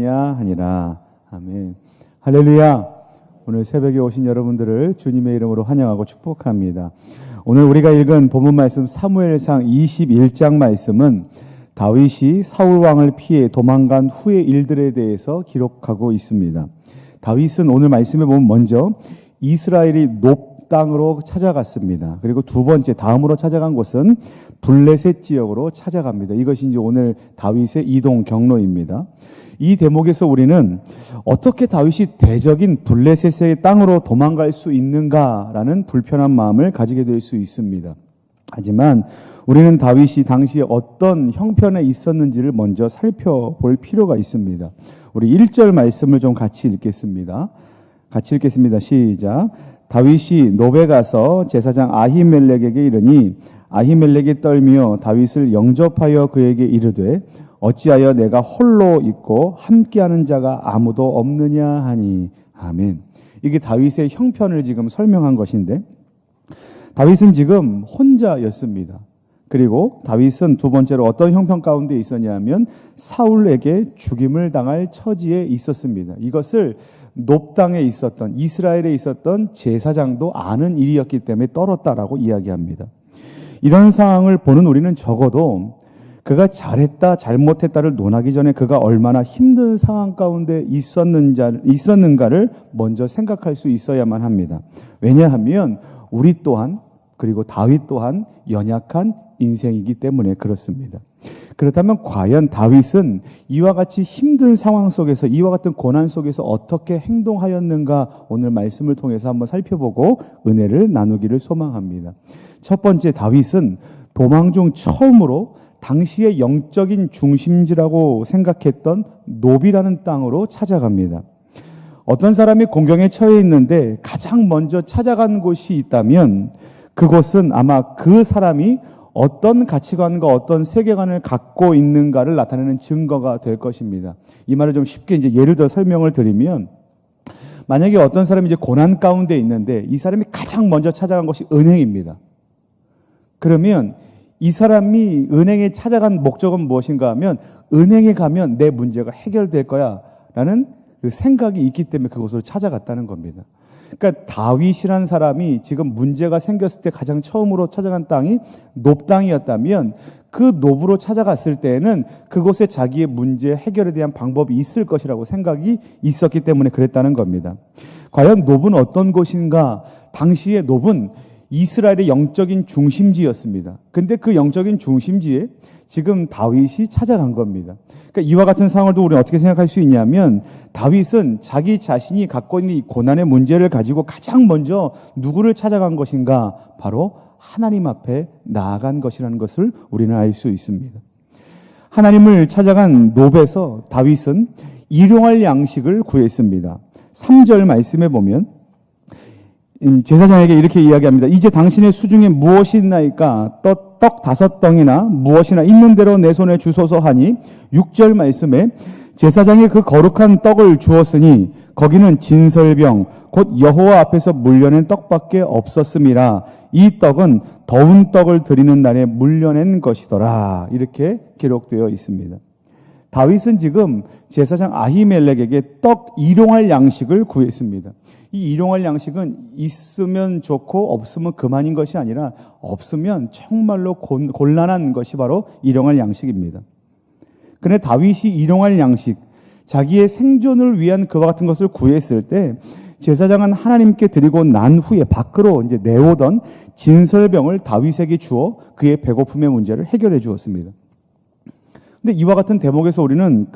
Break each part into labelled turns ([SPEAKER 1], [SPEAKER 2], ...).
[SPEAKER 1] 하니라. 아멘. 할렐루야. 오늘 새벽에 오신 여러분들을 주님의 이름으로 환영하고 축복합니다. 오늘 우리가 읽은 본문 말씀 사무엘상 21장 말씀은 다윗이 사울 왕을 피해 도망간 후의 일들에 대해서 기록하고 있습니다. 다윗은 오늘 말씀에 보면 먼저 이스라엘이 높 땅으로 찾아갔습니다. 그리고 두 번째 다음으로 찾아간 곳은 블레셋 지역으로 찾아갑니다. 이것이 이제 오늘 다윗의 이동 경로입니다. 이 대목에서 우리는 어떻게 다윗이 대적인 블레셋의 땅으로 도망갈 수 있는가라는 불편한 마음을 가지게 될 수 있습니다. 하지만 우리는 다윗이 당시에 어떤 형편에 있었는지를 먼저 살펴볼 필요가 있습니다. 우리 1절 말씀을 좀 같이 읽겠습니다. 같이 읽겠습니다. 시작. 다윗이 노베 가서 제사장 아히멜렉에게 이르니 아히멜렉이 떨며 다윗을 영접하여 그에게 이르되 어찌하여 내가 홀로 있고 함께하는 자가 아무도 없느냐 하니. 아멘. 이게 다윗의 형편을 지금 설명한 것인데 다윗은 지금 혼자였습니다. 그리고 다윗은 두 번째로 어떤 형편 가운데 있었냐면 사울에게 죽임을 당할 처지에 있었습니다. 이것을 높 땅에 있었던 이스라엘에 있었던 제사장도 아는 일이었기 때문에 떨었다라고 이야기합니다. 이런 상황을 보는 우리는 적어도 그가 잘했다 잘못했다를 논하기 전에 그가 얼마나 힘든 상황 가운데 있었는가를 먼저 생각할 수 있어야만 합니다. 왜냐하면 우리 또한 그리고 다윗 또한 연약한 인생이기 때문에 그렇습니다. 그렇다면 과연 다윗은 이와 같이 힘든 상황 속에서 이와 같은 고난 속에서 어떻게 행동하였는가 오늘 말씀을 통해서 한번 살펴보고 은혜를 나누기를 소망합니다. 첫 번째, 다윗은 도망 중 처음으로 당시의 영적인 중심지라고 생각했던 노비라는 땅으로 찾아갑니다. 어떤 사람이 공경에 처해 있는데 가장 먼저 찾아간 곳이 있다면 그곳은 아마 그 사람이 어떤 가치관과 어떤 세계관을 갖고 있는가를 나타내는 증거가 될 것입니다. 이 말을 좀 쉽게 이제 예를 들어 설명을 드리면 만약에 어떤 사람이 이제 고난 가운데 있는데 이 사람이 가장 먼저 찾아간 곳이 은행입니다. 그러면 이 사람이 은행에 찾아간 목적은 무엇인가 하면 은행에 가면 내 문제가 해결될 거야 라는 그 생각이 있기 때문에 그곳으로 찾아갔다는 겁니다. 그러니까 다윗이라는 사람이 지금 문제가 생겼을 때 가장 처음으로 찾아간 땅이 높 땅이었다면 그 높으로 찾아갔을 때에는 그곳에 자기의 문제 해결에 대한 방법이 있을 것이라고 생각이 있었기 때문에 그랬다는 겁니다. 과연 높은 어떤 곳인가? 당시의 높은 이스라엘의 영적인 중심지였습니다. 근데 그 영적인 중심지에 지금 다윗이 찾아간 겁니다. 그러니까 이와 같은 상황을 우리는 어떻게 생각할 수 있냐면 다윗은 자기 자신이 갖고 있는 이 고난의 문제를 가지고 가장 먼저 누구를 찾아간 것인가? 바로 하나님 앞에 나아간 것이라는 것을 우리는 알 수 있습니다. 하나님을 찾아간 노베에서 다윗은 일용할 양식을 구했습니다. 3절 말씀에 보면 제사장에게 이렇게 이야기합니다. 이제 당신의 수중에 무엇이 있나이까? 떡 5덩이나 무엇이나 있는 대로 내 손에 주소서 하니 6절 말씀에 제사장이 그 거룩한 떡을 주었으니 거기는 진설병 곧 여호와 앞에서 물려낸 떡밖에 없었음이라. 이 떡은 더운 떡을 드리는 날에 물려낸 것이더라. 이렇게 기록되어 있습니다. 다윗은 지금 제사장 아히멜렉에게 떡 일용할 양식을 구했습니다. 이 일용할 양식은 있으면 좋고 없으면 그만인 것이 아니라 없으면 정말로 곤란한 것이 바로 일용할 양식입니다. 그런데 다윗이 일용할 양식, 자기의 생존을 위한 그와 같은 것을 구했을 때 제사장은 하나님께 드리고 난 후에 밖으로 이제 내오던 진설병을 다윗에게 주어 그의 배고픔의 문제를 해결해 주었습니다. 근데 이와 같은 대목에서 우리는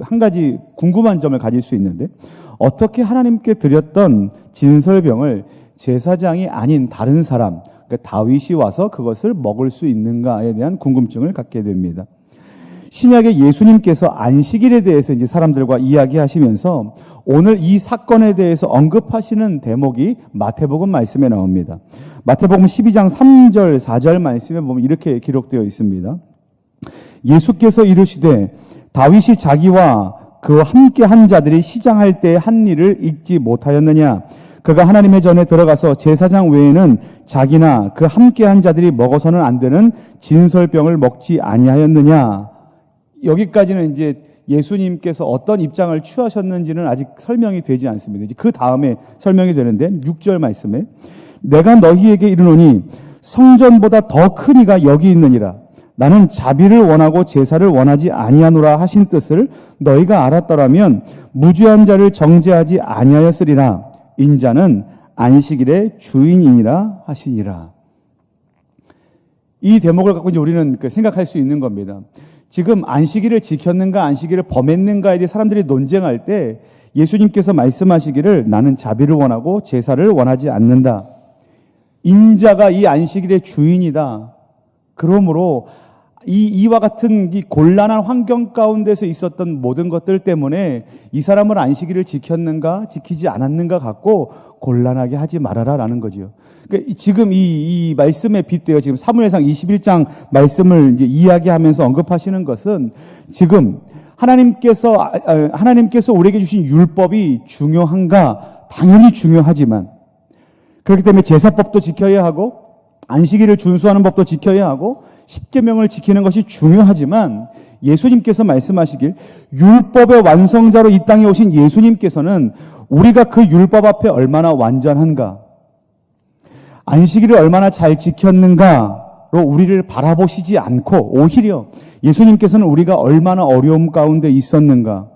[SPEAKER 1] 한 가지 궁금한 점을 가질 수 있는데 어떻게 하나님께 드렸던 진설병을 제사장이 아닌 다른 사람, 그러니까 다윗이 와서 그것을 먹을 수 있는가에 대한 궁금증을 갖게 됩니다. 신약의 예수님께서 안식일에 대해서 이제 사람들과 이야기하시면서 오늘 이 사건에 대해서 언급하시는 대목이 마태복음 말씀에 나옵니다. 마태복음 12장 3절, 4절 말씀에 보면 이렇게 기록되어 있습니다. 예수께서 이르시되 다윗이 자기와 그와 함께 한 자들이 시장할 때 한 일을 잊지 못하였느냐? 그가 하나님의 전에 들어가서 제사장 외에는 자기나 그 함께 한 자들이 먹어서는 안 되는 진설병을 먹지 아니하였느냐? 여기까지는 이제 예수님께서 어떤 입장을 취하셨는지는 아직 설명이 되지 않습니다. 이제 그 다음에 설명이 되는데 6절 말씀에 내가 너희에게 이르노니 성전보다 더 큰 이가 여기 있느니라. 나는 자비를 원하고 제사를 원하지 아니하노라 하신 뜻을 너희가 알았더라면 무죄한 자를 정죄하지 아니하였으리라. 인자는 안식일의 주인이니라 하시니라. 이 대목을 갖고 이제 우리는 생각할 수 있는 겁니다. 지금 안식일을 지켰는가 안식일을 범했는가에 대해 사람들이 논쟁할 때 예수님께서 말씀하시기를 나는 자비를 원하고 제사를 원하지 않는다. 인자가 이 안식일의 주인이다. 그러므로 이와 같은 이 곤란한 환경 가운데서 있었던 모든 것들 때문에 이 사람을 안식일을 지켰는가 지키지 않았는가 갖고 곤란하게 하지 말아라라는 거죠. 그러니까 지금 이 말씀에 빗대어 지금 사무엘상 21장 말씀을 이제 이야기하면서 언급하시는 것은 지금 하나님께서 우리에게 주신 율법이 중요한가? 당연히 중요하지만 그렇기 때문에 제사법도 지켜야 하고 안식일을 준수하는 법도 지켜야 하고 십계명을 지키는 것이 중요하지만 예수님께서 말씀하시길 율법의 완성자로 이 땅에 오신 예수님께서는 우리가 그 율법 앞에 얼마나 완전한가, 안식일을 얼마나 잘 지켰는가로 우리를 바라보시지 않고 오히려 예수님께서는 우리가 얼마나 어려움 가운데 있었는가,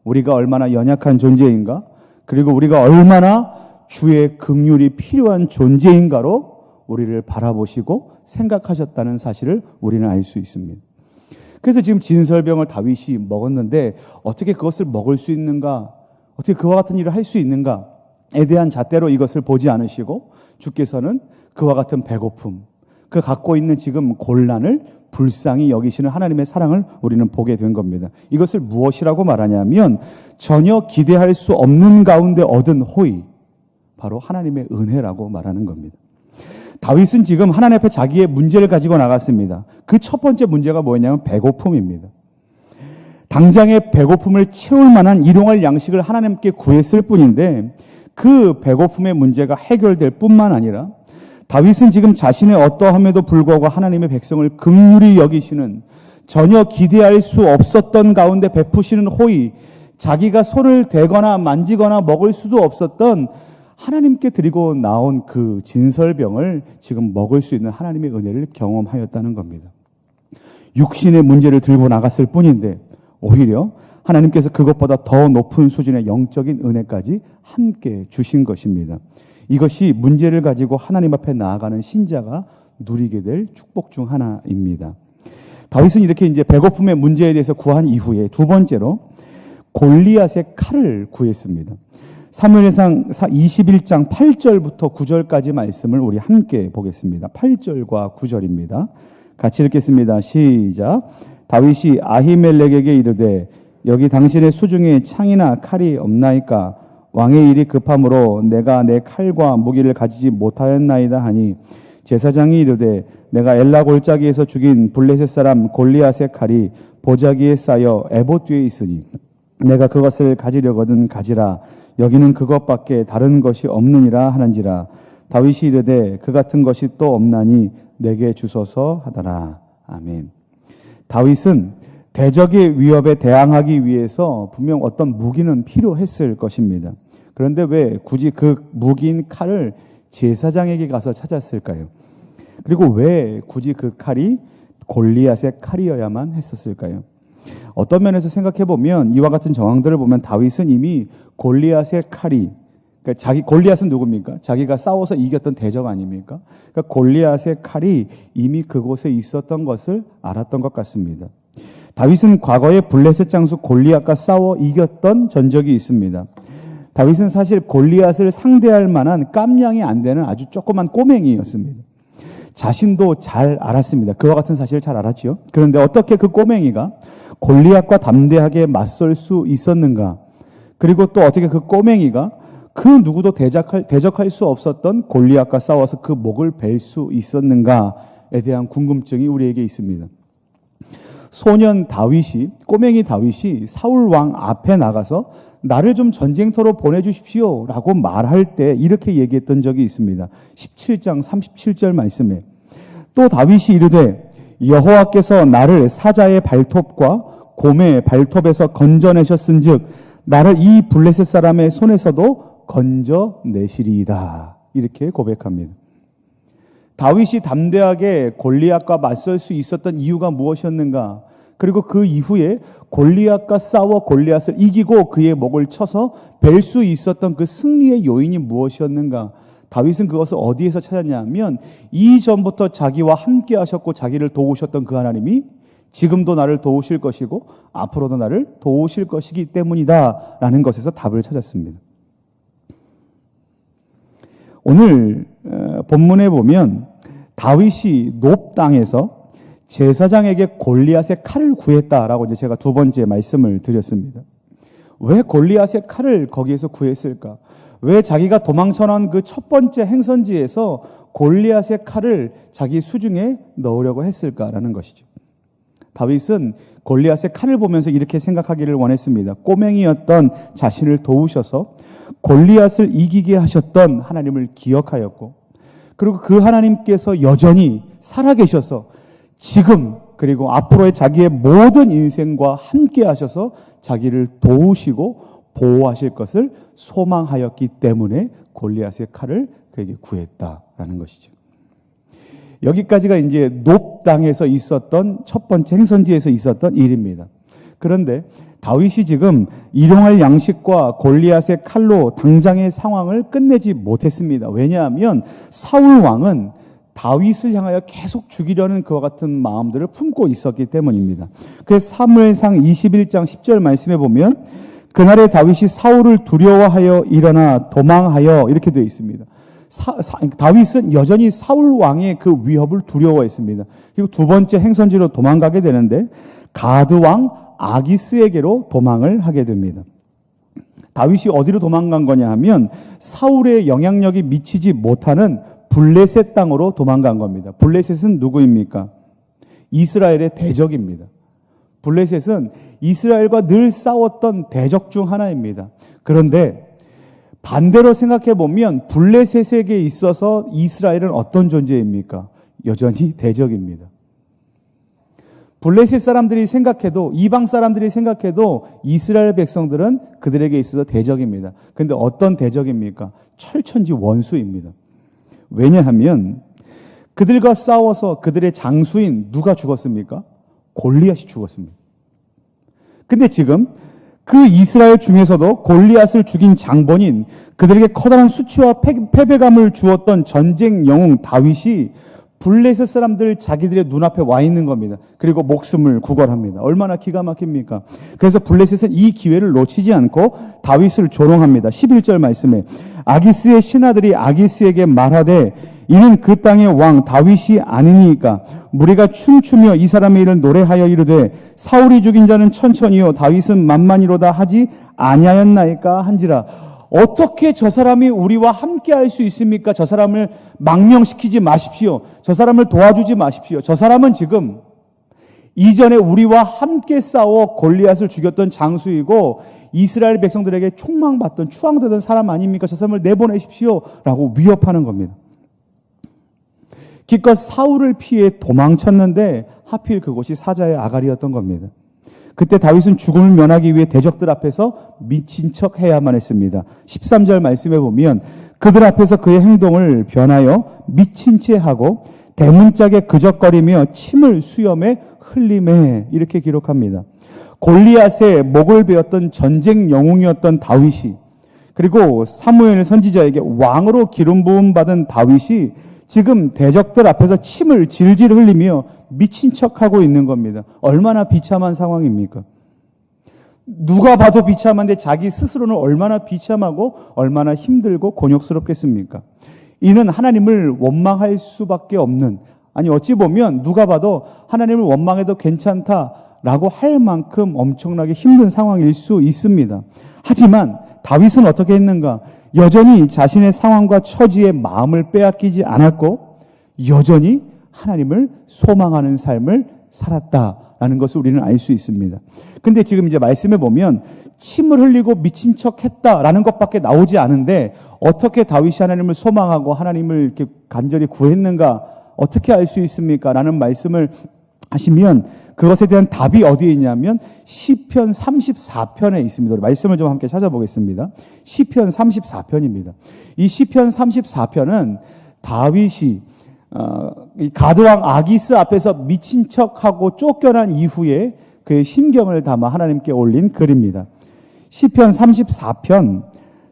[SPEAKER 1] 우리가 얼마나 연약한 존재인가, 그리고 우리가 얼마나 주의 긍휼이 필요한 존재인가로 우리를 바라보시고 생각하셨다는 사실을 우리는 알 수 있습니다. 그래서 지금 진설병을 다윗이 먹었는데 어떻게 그것을 먹을 수 있는가, 어떻게 그와 같은 일을 할 수 있는가에 대한 잣대로 이것을 보지 않으시고 주께서는 그와 같은 배고픔, 그 갖고 있는 지금 곤란을 불쌍히 여기시는 하나님의 사랑을 우리는 보게 된 겁니다. 이것을 무엇이라고 말하냐면 전혀 기대할 수 없는 가운데 얻은 호의, 바로 하나님의 은혜라고 말하는 겁니다. 다윗은 지금 하나님 앞에 자기의 문제를 가지고 나갔습니다. 그 첫 번째 문제가 뭐였냐면 배고픔입니다. 당장의 배고픔을 채울 만한 일용할 양식을 하나님께 구했을 뿐인데 그 배고픔의 문제가 해결될 뿐만 아니라 다윗은 지금 자신의 어떠함에도 불구하고 하나님의 백성을 긍휼히 여기시는, 전혀 기대할 수 없었던 가운데 베푸시는 호의, 자기가 손을 대거나 만지거나 먹을 수도 없었던 하나님께 드리고 나온 그 진설병을 지금 먹을 수 있는 하나님의 은혜를 경험하였다는 겁니다. 육신의 문제를 들고 나갔을 뿐인데 오히려 하나님께서 그것보다 더 높은 수준의 영적인 은혜까지 함께 주신 것입니다. 이것이 문제를 가지고 하나님 앞에 나아가는 신자가 누리게 될 축복 중 하나입니다. 다윗은 이렇게 이제 배고픔의 문제에 대해서 구한 이후에 두 번째로 골리앗의 칼을 구했습니다. 사무엘상 21장 8절부터 9절까지 말씀을 우리 함께 보겠습니다. 8절과 9절입니다. 같이 읽겠습니다. 시작. 다윗이 아히멜렉에게 이르되 여기 당신의 수중에 창이나 칼이 없나이까? 왕의 일이 급함으로 내가 내 칼과 무기를 가지지 못하였나이다 하니 제사장이 이르되 내가 엘라 골짜기에서 죽인 블레셋 사람 골리앗의 칼이 보자기에 쌓여 에봇 뒤에 있으니 내가 그것을 가지려거든 가지라. 여기는 그것밖에 다른 것이 없느니라 하는지라. 다윗이 이르되 그 같은 것이 또 없나니 내게 주소서 하더라. 아멘. 다윗은 대적의 위협에 대항하기 위해서 분명 어떤 무기는 필요했을 것입니다. 그런데 왜 굳이 그 무기인 칼을 제사장에게 가서 찾았을까요? 그리고 왜 굳이 그 칼이 골리앗의 칼이어야만 했었을까요? 어떤 면에서 생각해 보면 이와 같은 정황들을 보면 다윗은 이미 골리앗의 칼이, 그러니까 골리앗은 누굽니까? 자기가 싸워서 이겼던 대적 아닙니까? 그러니까 골리앗의 칼이 이미 그곳에 있었던 것을 알았던 것 같습니다. 다윗은 과거에 블레셋 장수 골리앗과 싸워 이겼던 전적이 있습니다. 다윗은 사실 골리앗을 상대할 만한 깜냥이 안 되는 아주 조그만 꼬맹이였습니다. 자신도 잘 알았습니다. 그와 같은 사실을 잘 알았죠. 그런데 어떻게 그 꼬맹이가 골리앗과 담대하게 맞설 수 있었는가? 그리고 또 어떻게 그 꼬맹이가 그 누구도 대적할 수 없었던 골리앗과 싸워서 그 목을 벨 수 있었는가에 대한 궁금증이 우리에게 있습니다. 소년 다윗이, 꼬맹이 다윗이 사울 왕 앞에 나가서 나를 좀 전쟁터로 보내주십시오 라고 말할 때 이렇게 얘기했던 적이 있습니다. 17장 37절 말씀에 또 다윗이 이르되 여호와께서 나를 사자의 발톱과 곰의 발톱에서 건져내셨은즉 나를 이 블레셋 사람의 손에서도 건져내시리이다. 이렇게 고백합니다. 다윗이 담대하게 골리앗과 맞설 수 있었던 이유가 무엇이었는가? 그리고 그 이후에 골리앗과 싸워 골리앗을 이기고 그의 목을 쳐서 벨 수 있었던 그 승리의 요인이 무엇이었는가? 다윗은 그것을 어디에서 찾았냐면 이전부터 자기와 함께 하셨고 자기를 도우셨던 그 하나님이 지금도 나를 도우실 것이고 앞으로도 나를 도우실 것이기 때문이다 라는 것에서 답을 찾았습니다. 오늘 본문에 보면 다윗이 높 땅에서 제사장에게 골리앗의 칼을 구했다라고 이제 제가 두 번째 말씀을 드렸습니다. 왜 골리앗의 칼을 거기에서 구했을까? 왜 자기가 도망쳐난 그 첫 번째 행선지에서 골리앗의 칼을 자기 수중에 넣으려고 했을까라는 것이죠. 다윗은 골리앗의 칼을 보면서 이렇게 생각하기를 원했습니다. 꼬맹이였던 자신을 도우셔서 골리앗을 이기게 하셨던 하나님을 기억하였고, 그리고 그 하나님께서 여전히 살아계셔서 지금 그리고 앞으로의 자기의 모든 인생과 함께 하셔서 자기를 도우시고 보호하실 것을 소망하였기 때문에 골리앗의 칼을 그에게 구했다라는 것이죠. 여기까지가 이제 높 땅에서 있었던 첫 번째 행선지에서 있었던 일입니다. 그런데 다윗이 지금 일용할 양식과 골리앗의 칼로 당장의 상황을 끝내지 못했습니다. 왜냐하면 사울 왕은 다윗을 향하여 계속 죽이려는 그와 같은 마음들을 품고 있었기 때문입니다. 그래서 사무엘상 21장 10절 말씀에 보면 그날에 다윗이 사울을 두려워하여 일어나 도망하여 이렇게 되어 있습니다. 다윗은 여전히 사울 왕의 그 위협을 두려워했습니다. 그리고 두 번째 행선지로 도망가게 되는데 가드 왕 아기스에게로 도망을 하게 됩니다. 다윗이 어디로 도망간 거냐 하면 사울의 영향력이 미치지 못하는 블레셋 땅으로 도망간 겁니다. 블레셋은 누구입니까? 이스라엘의 대적입니다. 블레셋은 이스라엘과 늘 싸웠던 대적 중 하나입니다. 그런데 반대로 생각해 보면 블레셋에게 있어서 이스라엘은 어떤 존재입니까? 여전히 대적입니다. 블레셋 사람들이 생각해도, 이방 사람들이 생각해도 이스라엘 백성들은 그들에게 있어서 대적입니다. 그런데 어떤 대적입니까? 철천지 원수입니다. 왜냐하면 그들과 싸워서 그들의 장수인 누가 죽었습니까? 골리앗이 죽었습니다. 근데 지금 그 이스라엘 중에서도 골리앗을 죽인 장본인, 그들에게 커다란 수치와 패배감을 주었던 전쟁 영웅 다윗이 블레셋 사람들 자기들의 눈앞에 와 있는 겁니다. 그리고 목숨을 구걸합니다. 얼마나 기가 막힙니까? 그래서 블레셋은 이 기회를 놓치지 않고 다윗을 조롱합니다. 11절 말씀에 아기스의 신하들이 아기스에게 말하되 이는 그 땅의 왕 다윗이 아니니까 무리가 춤추며 이 사람의 일을 노래하여 이르되 사울이 죽인 자는 천천히요 다윗은 만만히로다 하지 아니하였나이까 한지라. 어떻게 저 사람이 우리와 함께 할 수 있습니까? 저 사람을 망명시키지 마십시오. 저 사람을 도와주지 마십시오. 저 사람은 지금 이전에 우리와 함께 싸워 골리앗을 죽였던 장수이고 이스라엘 백성들에게 총망받던 추앙되던 사람 아닙니까? 저 사람을 내보내십시오 라고 위협하는 겁니다. 기껏 사울을 피해 도망쳤는데 하필 그곳이 사자의 아갈이었던 겁니다. 그때 다윗은 죽음을 면하기 위해 대적들 앞에서 미친 척 해야만 했습니다. 13절 말씀에 보면 그들 앞에서 그의 행동을 변하여 미친 채 하고 대문짝에 그적거리며 침을 수염에 흘리매 이렇게 기록합니다. 골리앗의 목을 베었던 전쟁 영웅이었던 다윗이, 그리고 사무엘 선지자에게 왕으로 기름 부음 받은 다윗이 지금 대적들 앞에서 침을 질질 흘리며 미친 척하고 있는 겁니다. 얼마나 비참한 상황입니까? 누가 봐도 비참한데 자기 스스로는 얼마나 비참하고 얼마나 힘들고 곤욕스럽겠습니까? 이는 하나님을 원망할 수밖에 없는, 아니 어찌 보면 누가 봐도 하나님을 원망해도 괜찮다라고 할 만큼 엄청나게 힘든 상황일 수 있습니다. 하지만 다윗은 어떻게 했는가? 여전히 자신의 상황과 처지의 마음을 빼앗기지 않았고 여전히 하나님을 소망하는 삶을 살았다라는 것을 우리는 알 수 있습니다. 근데 지금 이제 말씀해 보면 침을 흘리고 미친 척 했다라는 것밖에 나오지 않은데 어떻게 다윗이 하나님을 소망하고 하나님을 이렇게 간절히 구했는가 어떻게 알 수 있습니까? 라는 말씀을 하시면 그것에 대한 답이 어디에 있냐면 시편 34편에 있습니다. 우리 말씀을 좀 함께 찾아보겠습니다. 시편 34편입니다. 이 시편 34편은 다윗이 이 가드왕 아기스 앞에서 미친 척하고 쫓겨난 이후에 그의 심경을 담아 하나님께 올린 글입니다. 시편 34편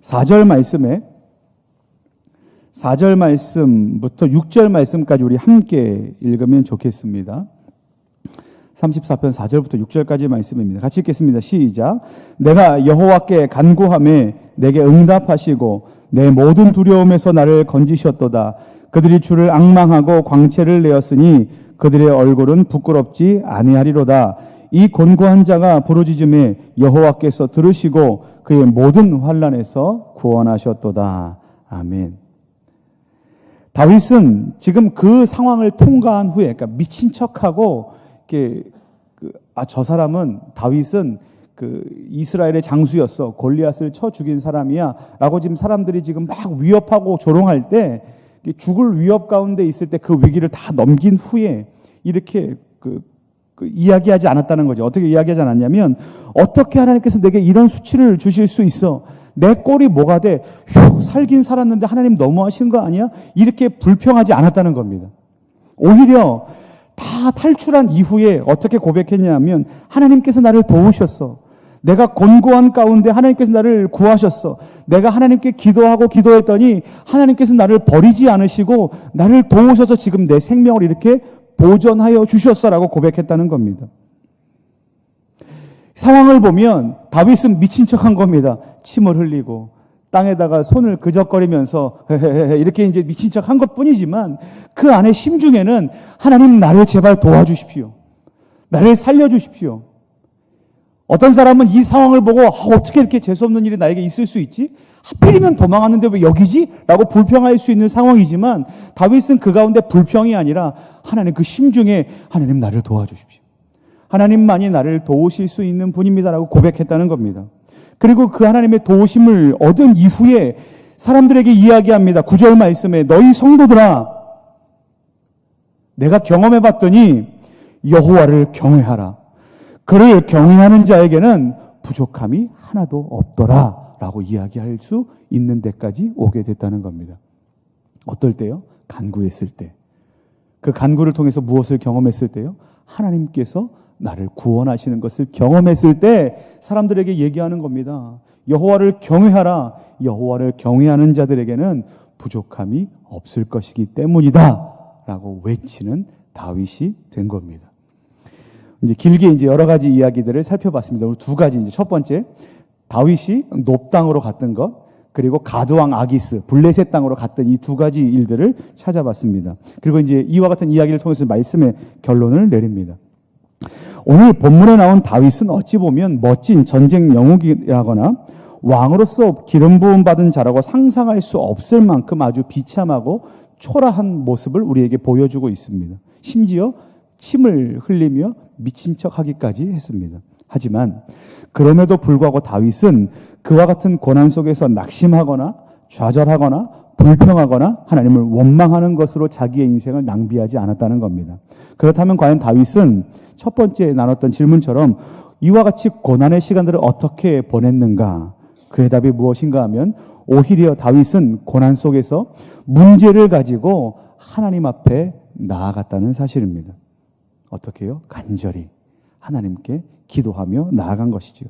[SPEAKER 1] 4절 말씀에 4절 말씀부터 6절 말씀까지 우리 함께 읽으면 좋겠습니다. 34편 4절부터 6절까지 말씀입니다. 같이 읽겠습니다. 시작. 내가 여호와께 간구하매 내게 응답하시고 내 모든 두려움에서 나를 건지셨도다. 그들이 주를 앙망하고 광채를 내었으니 그들의 얼굴은 부끄럽지 아니하리로다. 이 곤고한 자가 부르짖음에 여호와께서 들으시고 그의 모든 환난에서 구원하셨도다. 아멘. 다윗은 지금 그 상황을 통과한 후에, 그러니까 미친 척하고 저 사람은 다윗은 이스라엘의 장수였어. 골리앗을 쳐 죽인 사람이야. 라고 지금 사람들이 지금 막 위협하고 조롱할 때 죽을 위협 가운데 있을 때 그 위기를 다 넘긴 후에 이렇게 이야기하지 않았다는 거죠. 어떻게 이야기하지 않았냐면 어떻게 하나님께서 내게 이런 수치를 주실 수 있어? 내 꼴이 뭐가 돼? 휴, 살긴 살았는데 하나님 너무하신 거 아니야? 이렇게 불평하지 않았다는 겁니다. 오히려 다 탈출한 이후에 어떻게 고백했냐면 하나님께서 나를 도우셨어. 내가 곤고한 가운데 하나님께서 나를 구하셨어. 내가 하나님께 기도하고 기도했더니 하나님께서 나를 버리지 않으시고 나를 도우셔서 지금 내 생명을 이렇게 보존하여 주셨어라고 고백했다는 겁니다. 상황을 보면 다윗은 미친 척한 겁니다. 침을 흘리고 땅에다가 손을 그적거리면서 이렇게 이제 미친 척한 것뿐이지만 그 안에 심중에는 하나님 나를 제발 도와주십시오. 나를 살려주십시오. 어떤 사람은 이 상황을 보고 어떻게 이렇게 재수없는 일이 나에게 있을 수 있지? 하필이면 도망왔는데 왜 여기지? 라고 불평할 수 있는 상황이지만 다윗은 그 가운데 불평이 아니라 하나님 그 심중에 하나님 나를 도와주십시오. 하나님만이 나를 도우실 수 있는 분입니다라고 고백했다는 겁니다. 그리고 그 하나님의 도우심을 얻은 이후에 사람들에게 이야기합니다. 9절 말씀에 너희 성도들아 내가 경험해 봤더니 여호와를 경외하라. 그를 경외하는 자에게는 부족함이 하나도 없더라 라고 이야기할 수 있는 데까지 오게 됐다는 겁니다. 어떨 때요? 간구했을 때. 그 간구를 통해서 무엇을 경험했을 때요? 하나님께서 나를 구원하시는 것을 경험했을 때 사람들에게 얘기하는 겁니다. 여호와를 경외하라. 여호와를 경외하는 자들에게는 부족함이 없을 것이기 때문이다 라고 외치는 다윗이 된 겁니다. 이제 길게 이제 여러 가지 이야기들을 살펴봤습니다. 우리 두 가지, 이제 첫 번째, 다윗이 높 땅으로 갔던 것, 그리고 가드왕 아기스, 블레셋 땅으로 갔던 이 두 가지 일들을 찾아봤습니다. 그리고 이제 이와 같은 이야기를 통해서 말씀의 결론을 내립니다. 오늘 본문에 나온 다윗은 어찌 보면 멋진 전쟁 영웅이라거나 왕으로서 기름 부음 받은 자라고 상상할 수 없을 만큼 아주 비참하고 초라한 모습을 우리에게 보여주고 있습니다. 심지어 침을 흘리며 미친 척하기까지 했습니다. 하지만 그럼에도 불구하고 다윗은 그와 같은 고난 속에서 낙심하거나 좌절하거나 불평하거나 하나님을 원망하는 것으로 자기의 인생을 낭비하지 않았다는 겁니다. 그렇다면 과연 다윗은 첫 번째 나눴던 질문처럼 이와 같이 고난의 시간들을 어떻게 보냈는가? 그의 답이 무엇인가 하면 오히려 다윗은 고난 속에서 문제를 가지고 하나님 앞에 나아갔다는 사실입니다. 어떻게 해요? 간절히 하나님께 기도하며 나아간 것이죠.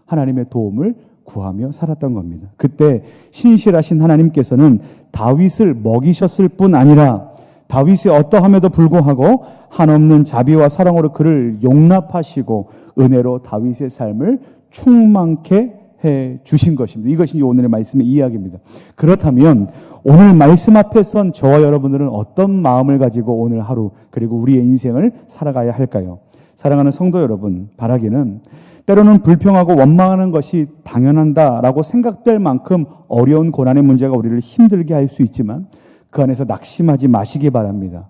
[SPEAKER 1] 하나님의 도움을 구하며 살았던 겁니다. 그때 신실하신 하나님께서는 다윗을 먹이셨을 뿐 아니라 다윗이 어떠함에도 불구하고 한없는 자비와 사랑으로 그를 용납하시고 은혜로 다윗의 삶을 충만케 해 주신 것입니다. 이것이 오늘의 말씀의 이야기입니다. 그렇다면 오늘 말씀 앞에 선 저와 여러분들은 어떤 마음을 가지고 오늘 하루 그리고 우리의 인생을 살아가야 할까요? 사랑하는 성도 여러분, 바라기는 때로는 불평하고 원망하는 것이 당연하다라고 생각될 만큼 어려운 고난의 문제가 우리를 힘들게 할 수 있지만 그 안에서 낙심하지 마시기 바랍니다.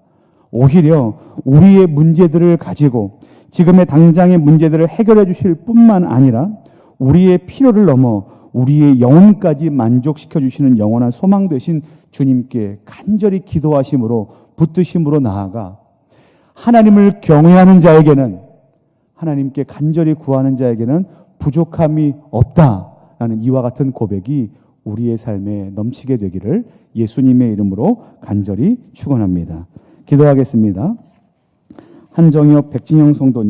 [SPEAKER 1] 오히려 우리의 문제들을 가지고 지금의 당장의 문제들을 해결해 주실 뿐만 아니라 우리의 필요를 넘어 우리의 영혼까지 만족시켜 주시는 영원한 소망 되신 주님께 간절히 기도하심으로 붙드심으로 나아가 하나님을 경외하는 자에게는 하나님께 간절히 구하는 자에게는 부족함이 없다라는 이와 같은 고백이 우리의 삶에 넘치게 되기를 예수님의 이름으로 간절히 축원합니다. 기도하겠습니다. 한정혁 백진영 성도님